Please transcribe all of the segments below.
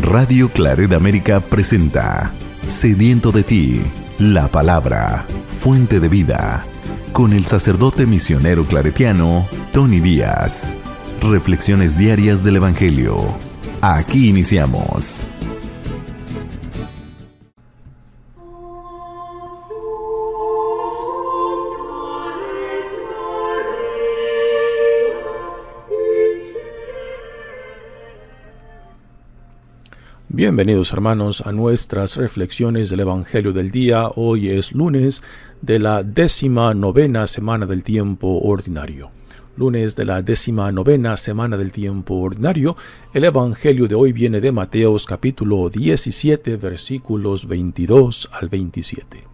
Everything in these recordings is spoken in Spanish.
Radio Claret América presenta Sediento de ti, la palabra, fuente de vida, con el sacerdote misionero claretiano Tony Díaz. Reflexiones diarias del Evangelio. Aquí iniciamos. Bienvenidos hermanos a nuestras reflexiones del Evangelio del día. Hoy es lunes de la 19ª semana del tiempo ordinario. Lunes de la 19ª semana del tiempo ordinario. El Evangelio de hoy viene de Mateos capítulo 17 versículos 22 al 27.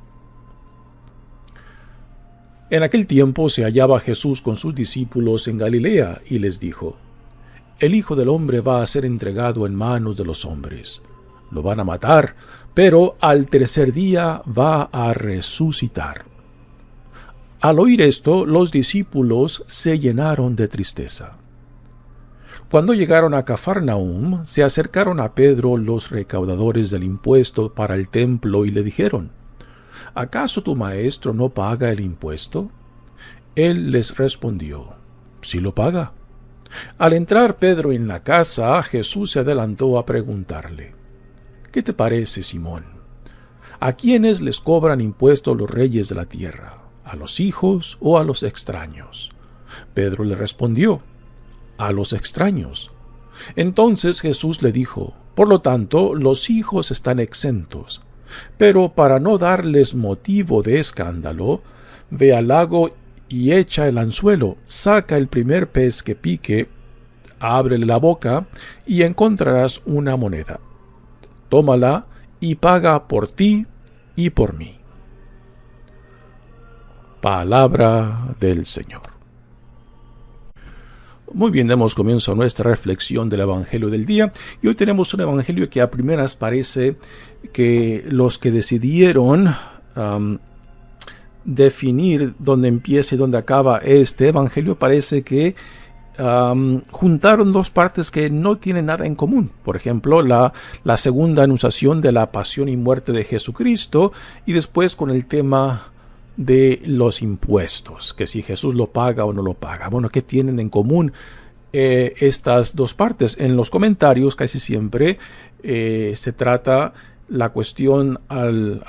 En aquel tiempo se hallaba Jesús con sus discípulos en Galilea y les dijo: El Hijo del Hombre va a ser entregado en manos de los hombres. Lo van a matar, pero al tercer día va a resucitar. Al oír esto, los discípulos se llenaron de tristeza. Cuando llegaron a Cafarnaúm, se acercaron a Pedro los recaudadores del impuesto para el templo y le dijeron: ¿Acaso tu maestro no paga el impuesto? Él les respondió: Sí lo paga. Al entrar Pedro en la casa, Jesús se adelantó a preguntarle: ¿Qué te parece, Simón? ¿A quiénes les cobran impuestos los reyes de la tierra? ¿A los hijos o a los extraños? Pedro le respondió: A los extraños. Entonces Jesús le dijo: Por lo tanto, los hijos están exentos. Pero para no darles motivo de escándalo, ve al lago y echa el anzuelo, saca el primer pez que pique, ábrele la boca y encontrarás una moneda. Tómala y paga por ti y por mí. Palabra del Señor. Muy bien, damos comienzo a nuestra reflexión del Evangelio del día. Y hoy tenemos un Evangelio que a primeras parece que los que decidieron definir dónde empieza y dónde acaba este Evangelio parece que juntaron dos partes que no tienen nada en común. Por ejemplo, la segunda anunciación de la pasión y muerte de Jesucristo, y después con el tema de los impuestos, que si Jesús lo paga o no lo paga. Bueno, ¿qué tienen en común estas dos partes? En los comentarios casi siempre se trata la cuestión a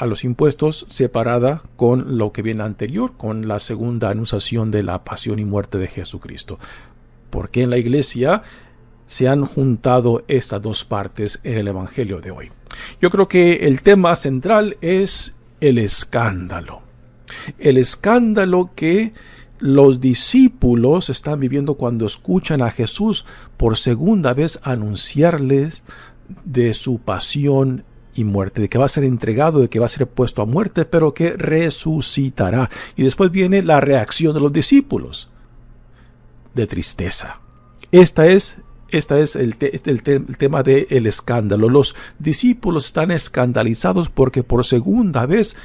los impuestos separada con lo que viene anterior, con la segunda anunciación de la pasión y muerte de Jesucristo. Porque en la iglesia se han juntado estas dos partes en el Evangelio de hoy. Yo creo que el tema central es el escándalo. El escándalo que los discípulos están viviendo cuando escuchan a Jesús por segunda vez anunciarles de su pasión y muerte, de que va a ser entregado, de que va a ser puesto a muerte, pero que resucitará. Y después viene la reacción de los discípulos de tristeza. Este es el tema del escándalo. Los discípulos están escandalizados porque por segunda vez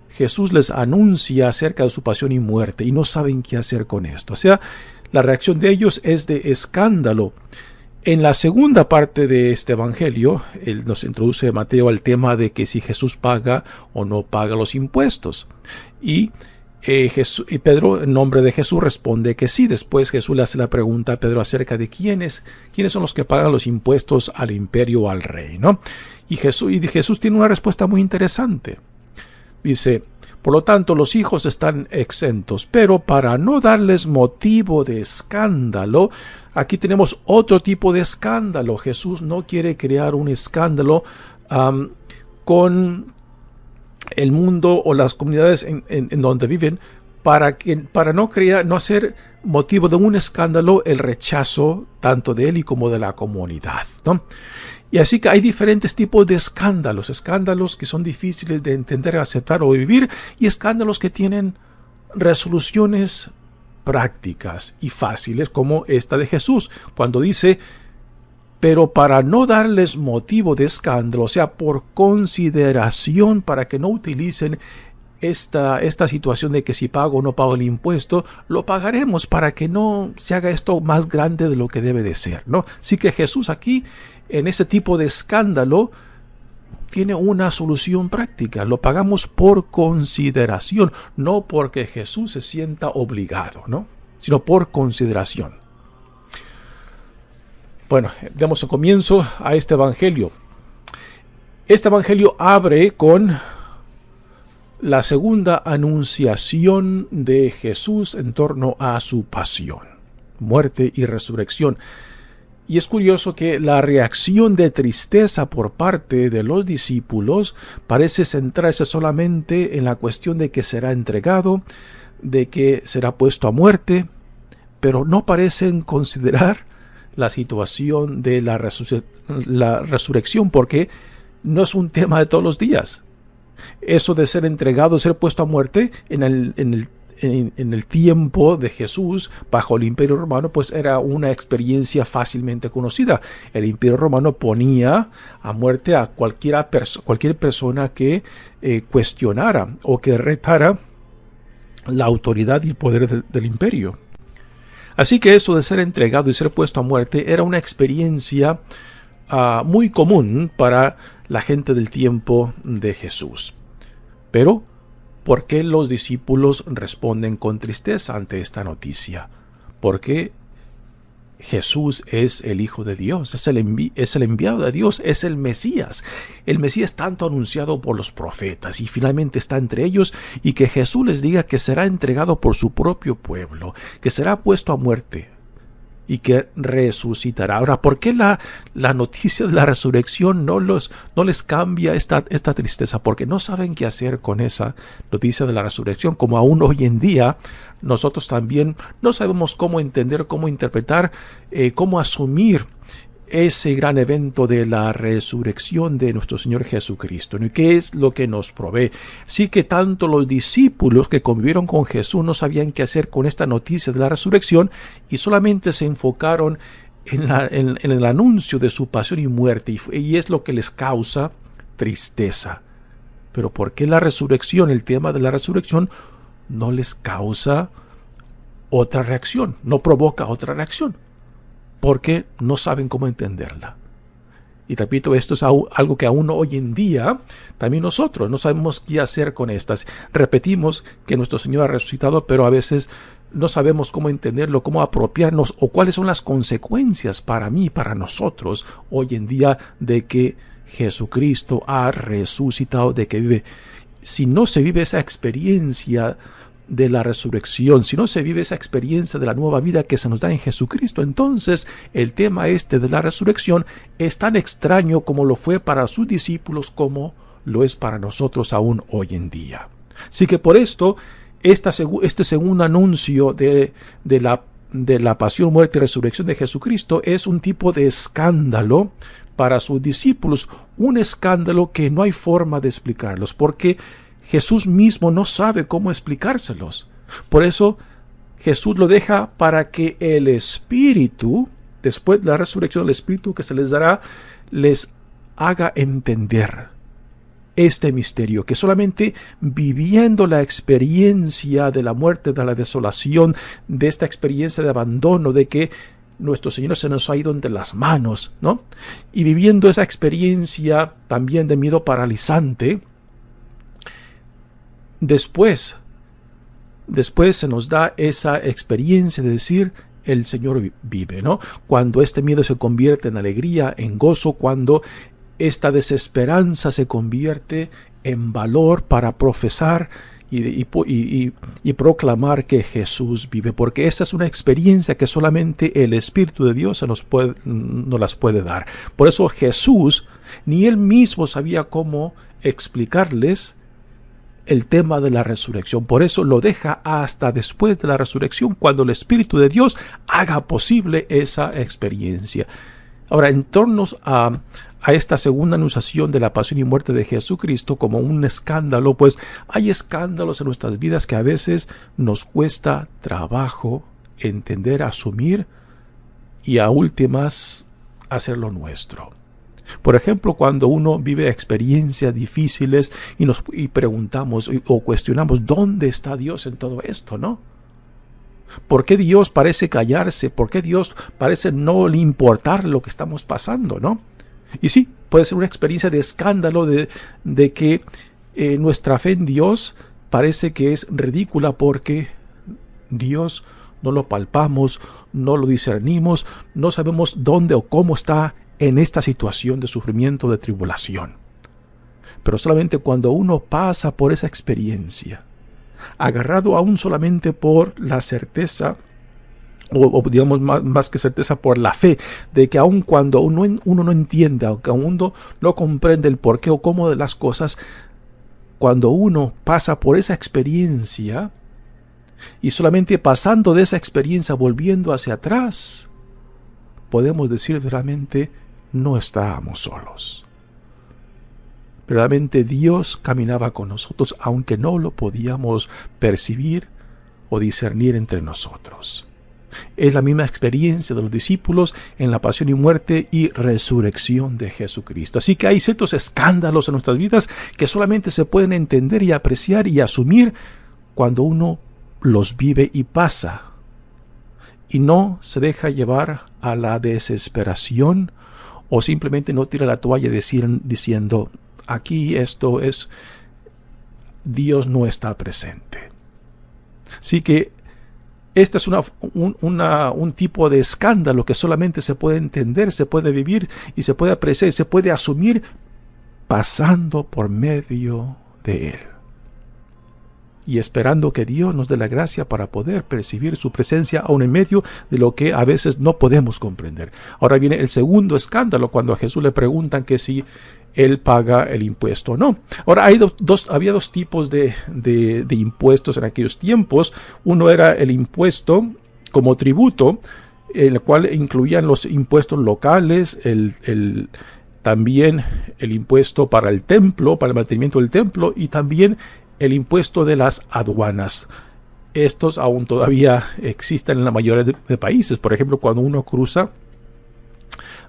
Jesús les anuncia acerca de su pasión y muerte y no saben qué hacer con esto. O sea, la reacción de ellos es de escándalo. En la segunda parte de este evangelio, él nos introduce Mateo al tema de que si Jesús paga o no paga los impuestos. Y Pedro, en nombre de Jesús, responde que sí. Después Jesús le hace la pregunta a Pedro acerca de quiénes son los que pagan los impuestos al imperio o al rey, ¿no? Y Jesús tiene una respuesta muy interesante. Dice: por lo tanto, los hijos están exentos, pero para no darles motivo de escándalo, aquí tenemos otro tipo de escándalo. Jesús no quiere crear un escándalo con el mundo o las comunidades en donde viven, para no hacer motivo de un escándalo el rechazo tanto de él y como de la comunidad, ¿no? Y así que hay diferentes tipos de escándalos que son difíciles de entender, aceptar o vivir, y escándalos que tienen resoluciones prácticas y fáciles, como esta de Jesús, cuando dice: pero para no darles motivo de escándalo, o sea, por consideración, para que no utilicen esta situación de que si pago o no pago el impuesto, lo pagaremos para que no se haga esto más grande de lo que debe de ser, ¿no? Así que Jesús aquí, en ese tipo de escándalo, tiene una solución práctica. Lo pagamos por consideración, no porque Jesús se sienta obligado, ¿no? Sino por consideración. Bueno, demos un comienzo a este evangelio. Este evangelio abre con la segunda anunciación de Jesús en torno a su pasión, muerte y resurrección. Y es curioso que la reacción de tristeza por parte de los discípulos parece centrarse solamente en la cuestión de que será entregado, de que será puesto a muerte, pero no parecen considerar la situación de la resurrección, porque no es un tema de todos los días. Eso de ser entregado, ser puesto a muerte en el tiempo de Jesús bajo el Imperio Romano, pues era una experiencia fácilmente conocida. El Imperio Romano ponía a muerte a cualquier persona que cuestionara o que retara la autoridad y el poder del imperio. Así que eso de ser entregado y ser puesto a muerte era una experiencia muy común para la gente del tiempo de Jesús. Pero, ¿por qué los discípulos responden con tristeza ante esta noticia? Porque Jesús es el Hijo de Dios, es el enviado de Dios, es el Mesías tanto anunciado por los profetas, y finalmente está entre ellos, y que Jesús les diga que será entregado por su propio pueblo, que será puesto a muerte y que resucitará. Ahora, ¿por qué la noticia de la resurrección no les cambia esta tristeza? Porque no saben qué hacer con esa noticia de la resurrección, como aún hoy en día nosotros también no sabemos cómo entender, cómo interpretar, cómo asumir ese gran evento de la resurrección de nuestro Señor Jesucristo, ¿no? ¿Y qué es lo que nos provee? Así que tanto los discípulos que convivieron con Jesús no sabían qué hacer con esta noticia de la resurrección y solamente se enfocaron en el anuncio de su pasión y muerte, y es lo que les causa tristeza. Pero ¿por qué la resurrección, el tema de la resurrección, no les causa otra reacción, no provoca otra reacción? Porque no saben cómo entenderla. Y repito, esto es algo que aún hoy en día también nosotros no sabemos qué hacer con estas. Repetimos que nuestro Señor ha resucitado, pero a veces no sabemos cómo entenderlo, cómo apropiarnos o cuáles son las consecuencias para mí, para nosotros hoy en día de que Jesucristo ha resucitado, de que vive. Si no se vive esa experiencia de la resurrección, si no se vive esa experiencia de la nueva vida que se nos da en Jesucristo, entonces el tema de la resurrección es tan extraño como lo fue para sus discípulos, como lo es para nosotros aún hoy en día. Así que por esto, este segundo anuncio de la pasión, muerte y resurrección de Jesucristo es un tipo de escándalo para sus discípulos, un escándalo que no hay forma de explicarlos, porque Jesús mismo no sabe cómo explicárselos. Por eso Jesús lo deja para que el Espíritu, después de la resurrección, el Espíritu que se les dará, les haga entender este misterio, que solamente viviendo la experiencia de la muerte, de la desolación, de esta experiencia de abandono, de que nuestro Señor se nos ha ido entre las manos, ¿no? Y viviendo esa experiencia también de miedo paralizante, Después se nos da esa experiencia de decir, el Señor vive, ¿no? Cuando este miedo se convierte en alegría, en gozo, cuando esta desesperanza se convierte en valor para profesar y proclamar que Jesús vive, porque esa es una experiencia que solamente el Espíritu de Dios nos las puede dar. Por eso Jesús, ni él mismo sabía cómo explicarles el tema de la resurrección. Por eso lo deja hasta después de la resurrección, cuando el Espíritu de Dios haga posible esa experiencia. Ahora, en torno a esta segunda anunciación de la pasión y muerte de Jesucristo como un escándalo, pues hay escándalos en nuestras vidas que a veces nos cuesta trabajo entender, asumir y a últimas hacerlo nuestro. Por ejemplo, cuando uno vive experiencias difíciles y preguntamos o cuestionamos, ¿dónde está Dios en todo esto, no? ¿Por qué Dios parece callarse? ¿Por qué Dios parece no le importar lo que estamos pasando, no? Y sí, puede ser una experiencia de escándalo de que nuestra fe en Dios parece que es ridícula porque Dios no lo palpamos, no lo discernimos, no sabemos dónde o cómo está en esta situación de sufrimiento, de tribulación. Pero solamente cuando uno pasa por esa experiencia, agarrado aún solamente por la certeza, o digamos más que certeza, por la fe, de que aun cuando uno no entienda, aunque aún no comprende el porqué o cómo de las cosas, cuando uno pasa por esa experiencia, y solamente pasando de esa experiencia, volviendo hacia atrás, podemos decir verdaderamente, no estábamos solos. Verdaderamente Dios caminaba con nosotros, aunque no lo podíamos percibir o discernir entre nosotros. Es la misma experiencia de los discípulos en la pasión y muerte y resurrección de Jesucristo. Así que hay ciertos escándalos en nuestras vidas que solamente se pueden entender y apreciar y asumir cuando uno los vive y pasa, y no se deja llevar a la desesperación o simplemente no tira la toalla diciendo, aquí esto es, Dios no está presente. Así que este es un tipo de escándalo que solamente se puede entender, se puede vivir y se puede apreciar, se puede asumir pasando por medio de él. Y esperando que Dios nos dé la gracia para poder percibir su presencia aún en medio de lo que a veces no podemos comprender. Ahora viene el segundo escándalo, cuando a Jesús le preguntan que si él paga el impuesto o no. Ahora había dos tipos de impuestos en aquellos tiempos. Uno era el impuesto como tributo, el cual incluían los impuestos locales, también el impuesto para el templo, para el mantenimiento del templo, y también el impuesto de las aduanas. Estos aún todavía existen en la mayoría de países. Por ejemplo, cuando uno cruza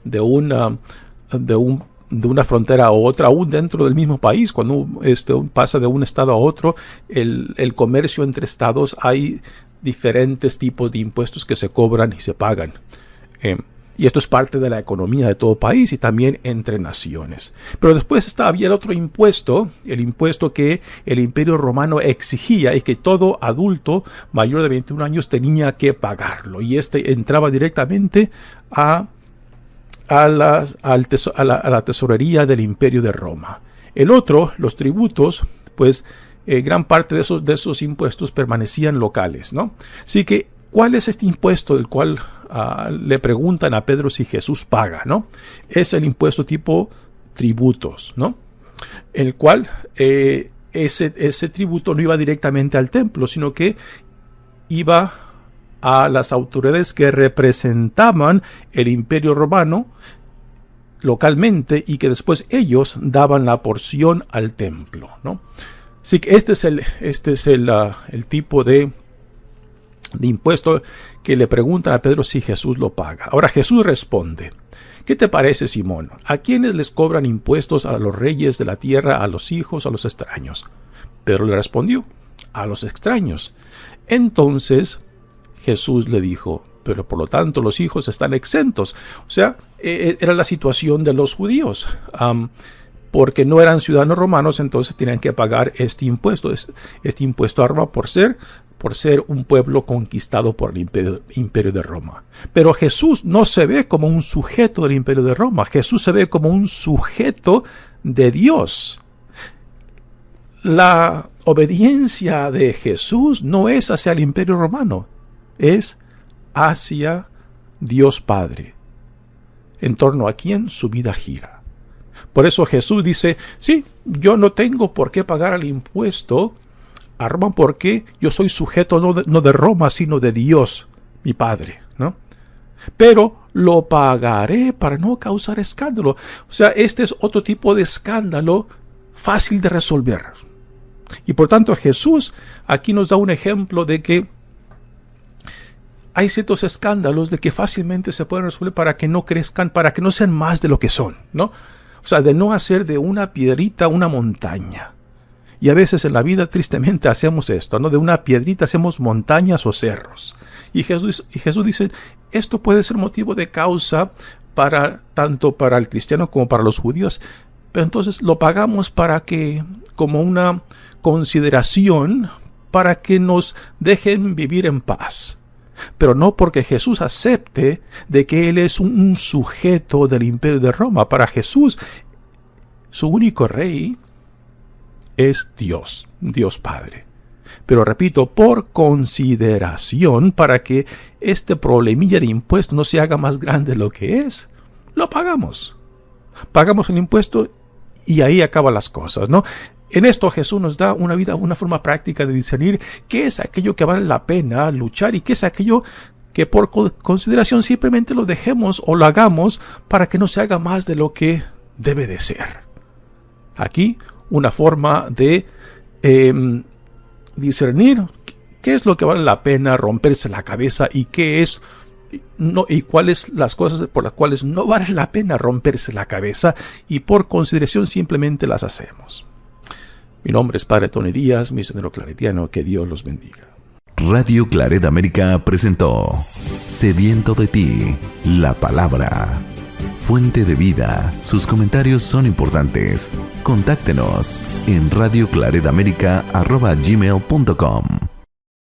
de una frontera a otra, aún dentro del mismo país, cuando pasa de un estado a otro, el comercio entre estados, hay diferentes tipos de impuestos que se cobran y se pagan. Y esto es parte de la economía de todo país y también entre naciones. Pero después había el otro impuesto, el impuesto que el Imperio Romano exigía y que todo adulto mayor de 21 años tenía que pagarlo. Y entraba directamente a la tesorería del Imperio de Roma. El otro, los tributos, pues gran parte de esos impuestos permanecían locales, ¿no? Así que, ¿cuál es este impuesto del cual le preguntan a Pedro si Jesús paga, ¿no? Es el impuesto tipo tributos, ¿no? El cual ese tributo no iba directamente al templo, sino que iba a las autoridades que representaban el Imperio Romano localmente y que después ellos daban la porción al templo, ¿no? Así que este es el tipo de impuesto que le preguntan a Pedro si Jesús lo paga. Ahora Jesús responde, ¿qué te parece, Simón? ¿A quiénes les cobran impuestos? ¿A los reyes de la tierra, a los hijos, a los extraños? Pedro le respondió, a los extraños. Entonces Jesús le dijo, pero por lo tanto los hijos están exentos. O sea, era la situación de los judíos. Porque no eran ciudadanos romanos, entonces tenían que pagar este impuesto a Roma por ser un pueblo conquistado por el imperio de Roma. Pero Jesús no se ve como un sujeto del imperio de Roma. Jesús se ve como un sujeto de Dios. La obediencia de Jesús no es hacia el imperio romano, es hacia Dios Padre, en torno a quien su vida gira. Por eso Jesús dice, sí, yo no tengo por qué pagar el impuesto a Roma porque yo soy sujeto no de Roma, sino de Dios, mi Padre, ¿no? Pero lo pagaré para no causar escándalo. O sea, este es otro tipo de escándalo fácil de resolver. Y por tanto Jesús aquí nos da un ejemplo de que hay ciertos escándalos de que fácilmente se pueden resolver para que no crezcan, para que no sean más de lo que son, ¿no? O sea, de no hacer de una piedrita una montaña. Y a veces en la vida tristemente hacemos esto, ¿no? De una piedrita hacemos montañas o cerros. Y Jesús dice, esto puede ser motivo de causa tanto para el cristiano como para los judíos. Pero entonces lo pagamos como una consideración para que nos dejen vivir en paz. Pero no porque Jesús acepte de que Él es un sujeto del imperio de Roma. Para Jesús, su único rey es Dios, Dios Padre. Pero repito, por consideración, para que este problemilla de impuesto no se haga más grande de lo que es, lo pagamos. Pagamos el impuesto y ahí acaban las cosas, ¿no? En esto Jesús nos da una forma práctica de discernir qué es aquello que vale la pena luchar y qué es aquello que por consideración simplemente lo dejemos o lo hagamos para que no se haga más de lo que debe de ser. Aquí una forma de discernir qué es lo que vale la pena romperse la cabeza y cuáles las cosas por las cuales no vale la pena romperse la cabeza y por consideración simplemente las hacemos. Mi nombre es Padre Tony Díaz, misionero claretiano. Que Dios los bendiga. Radio Claret América presentó Sediento de ti, la palabra. Fuente de vida. Sus comentarios son importantes. Contáctenos en radioclaretamerica@gmail.com.